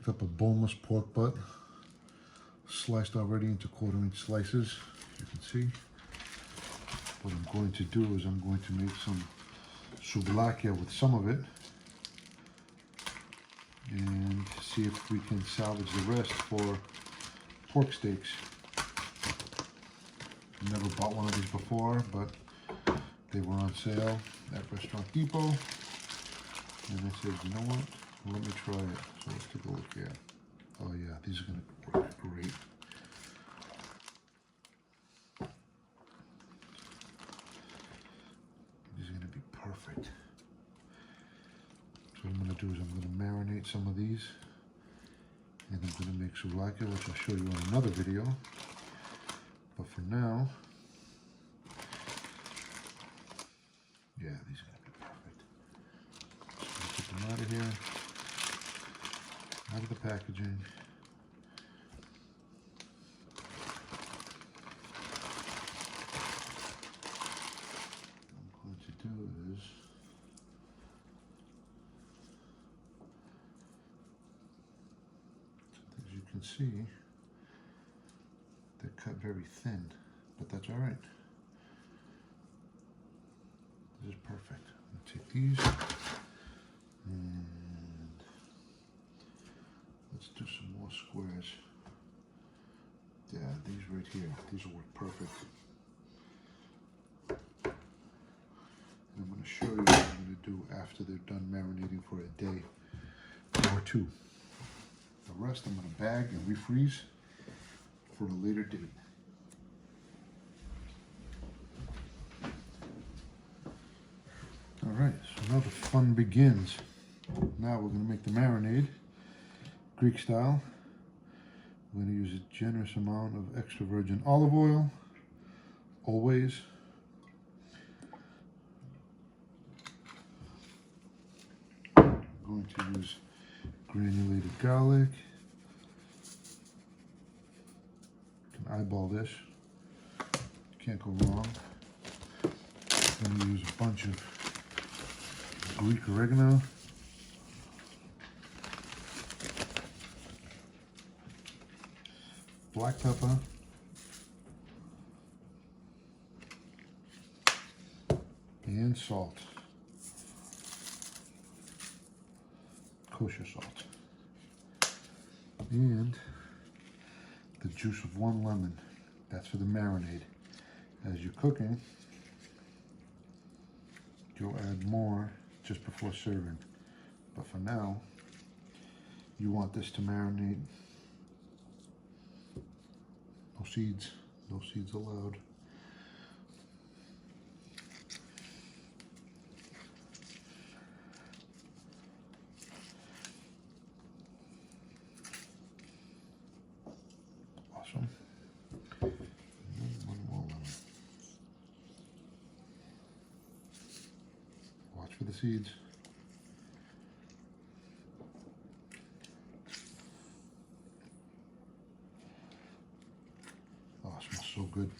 picked up a boneless pork butt, sliced already into 1/4-inch slices, you can see. What I'm going to do is I'm going to make some souvlaki with some of it and see if we can salvage the rest for pork steaks. Never bought one of these before, but they were on sale at Restaurant Depot, and I said, you know what, let me try it. So let's take a look here. Oh yeah, these are going to work great. These are going to be perfect. So what I'm going to do is I'm going to marinate some of these, and I'm going to make souvlaki, which I'll show you in another video. But for now, yeah, these are going to be perfect. So get them out of here, out of the packaging. What I'm going to do is as you can see, they're cut very thin, but that's all right. This is perfect. I'm gonna take these and let's do some more squares. Yeah, these right here, these will work perfect. And I'm gonna show you what I'm gonna do after they're done marinating for a day or two. The rest I'm gonna bag and refreeze for a later date. All right, so now the fun begins. Now we're gonna make the marinade, Greek style. We're gonna use a generous amount of extra virgin olive oil, always. I'm going to use granulated garlic. You can eyeball this. You can't go wrong. I'm going to use a bunch of Greek oregano. Black pepper. And salt. Kosher salt. And the juice of 1 lemon. That's for the marinade. As you're cooking, you'll add more just before serving. But for now, you want this to marinate. No seeds. No seeds allowed. Awesome. And then 1 more lemon. Watch for the seeds. Oh, it smells so good.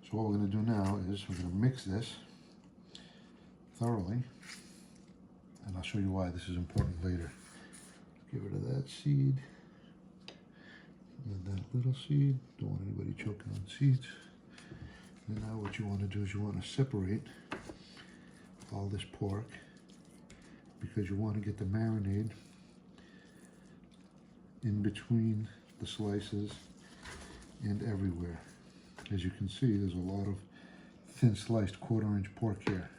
So what we're going to do now is we're going to mix this thoroughly, and I'll show you why this is important later. Get rid of that seed and that little seed. Don't want anybody choking on seeds. And now what you want to do is you want to separate all this pork, because you want to get the marinade in between the slices and everywhere. As you can see, there's a lot of thin sliced 1/4-inch pork here,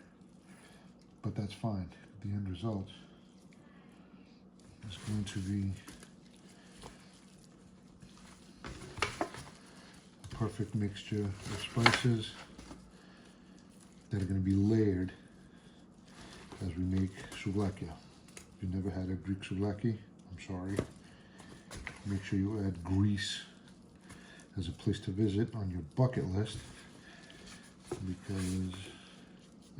but that's fine. The end result is going to be a perfect mixture of spices that are going to be layered as we make souvlaki. If you've never had a Greek souvlaki, I'm sorry. Make sure you add Greece as a place to visit on your bucket list, because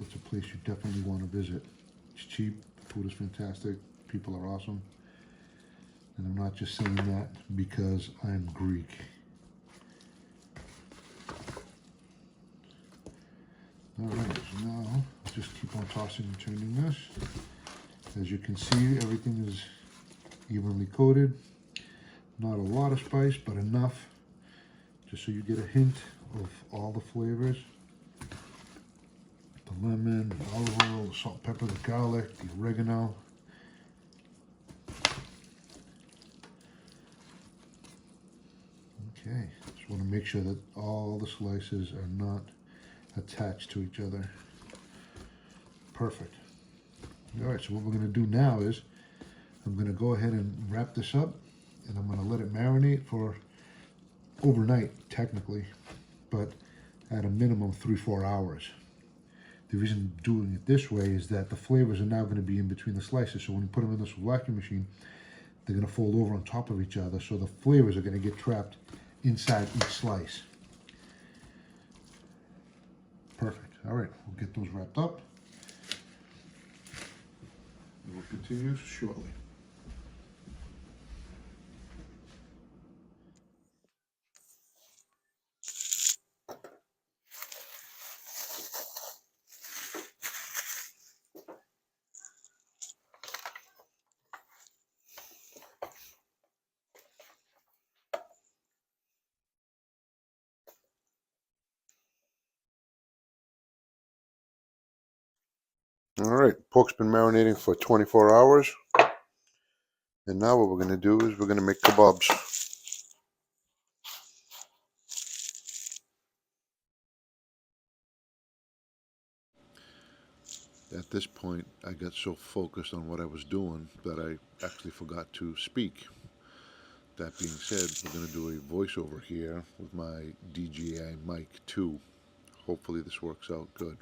it's a place you definitely want to visit. It's cheap, food is fantastic, people are awesome, and I'm not just saying that because I'm Greek. Alright, so now just keep on tossing and turning this. As you can see, everything is evenly coated. Not a lot of spice, but enough just so you get a hint of all the flavors. The lemon, the olive oil, the salt, pepper, the garlic, the oregano. Okay, just want to make sure that all the slices are not attached to each other. Perfect. All right, so what we're going to do now is I'm going to go ahead and wrap this up, and I'm going to let it marinate for overnight, technically, but at a minimum 3-4 hours. The reason doing it this way is that the flavors are now going to be in between the slices, so when you put them in the souvlaki machine, they're going to fold over on top of each other, so the flavors are going to get trapped inside each slice. Perfect. All right, we'll get those wrapped up. We'll continue shortly. All right, pork's been marinating for 24 hours. And now what we're going to do is we're going to make kebabs. At this point, I got so focused on what I was doing that I actually forgot to speak. That being said, we're going to do a voiceover here with my DJI mic 2. Hopefully this works out good.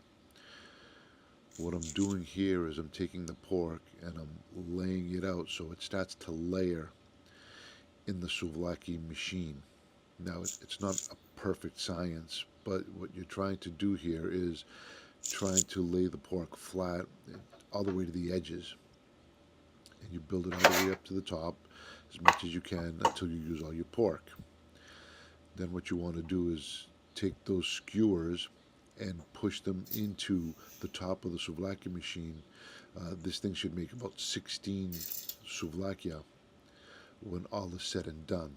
What I'm doing here is I'm taking the pork and I'm laying it out so it starts to layer in the souvlaki machine. Now, it's not a perfect science, but what you're trying to do here is trying to lay the pork flat all the way to the edges. And you build it all the way up to the top as much as you can until you use all your pork. Then what you want to do is take those skewers and push them into the top of the souvlaki machine. This thing should make about 16 souvlakia when all is said and done.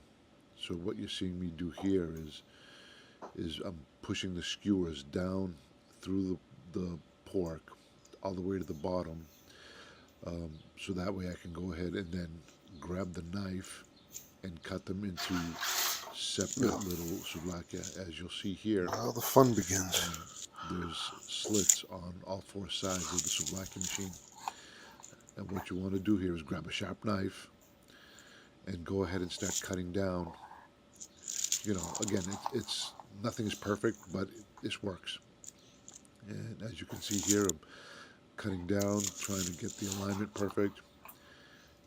So what you're seeing me do here is I'm pushing the skewers down through the pork all the way to the bottom, so that way I can go ahead and then grab the knife and cut them into separate little souvlaki. As you'll see here, now the fun begins. There's slits on all 4 sides of the souvlaki machine, and what you want to do here is grab a sharp knife and go ahead and start cutting down. You know, again, it's nothing is perfect, but this works. And as you can see here, I'm cutting down, trying to get the alignment perfect,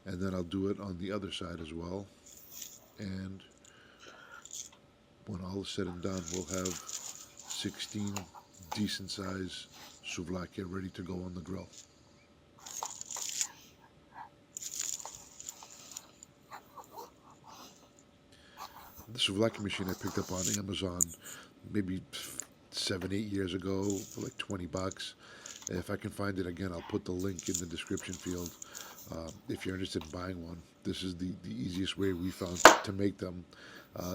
and then I'll do it on the other side as well. And when all is said and done, we'll have 16 decent size souvlaki ready to go on the grill. The souvlaki machine I picked up on Amazon maybe 7-8 years ago for like 20 bucks. If I can find it again, I'll put the link in the description field. If you're interested in buying one, this is the easiest way we found to make them.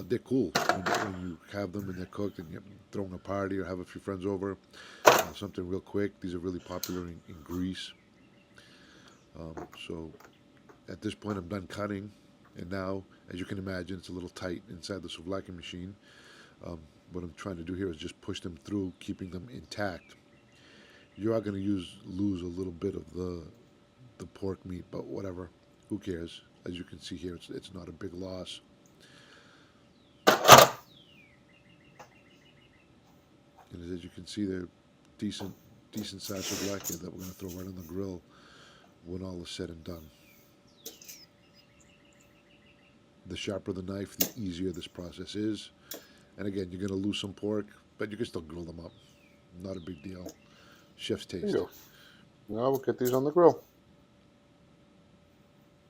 They're cool when you have them and they're cooked and you're throwing a party or have a few friends over. Something real quick. These are really popular in Greece. So at this point, I'm done cutting. And now, as you can imagine, it's a little tight inside the souvlaki machine. What I'm trying to do here is just push them through, keeping them intact. You are going to lose a little bit of the pork meat, but whatever. Who cares? As you can see here, it's not a big loss. And as you can see, they're decent size souvlaki that we're going to throw right on the grill when all is said and done. The sharper the knife, the easier this process is. And again, you're going to lose some pork, but you can still grill them up. Not a big deal. Chef's taste. There you go. Now we'll get these on the grill.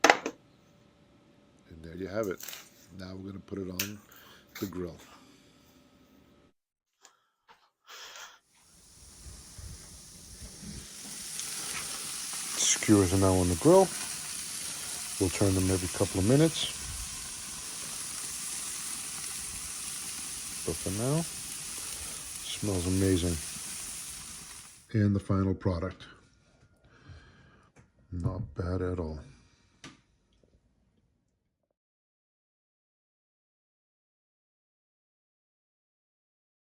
And there you have it. Now we're going to put it on the grill. Skewers are now on the grill. We'll turn them every couple of minutes. But for now, smells amazing. And the final product. Not bad at all.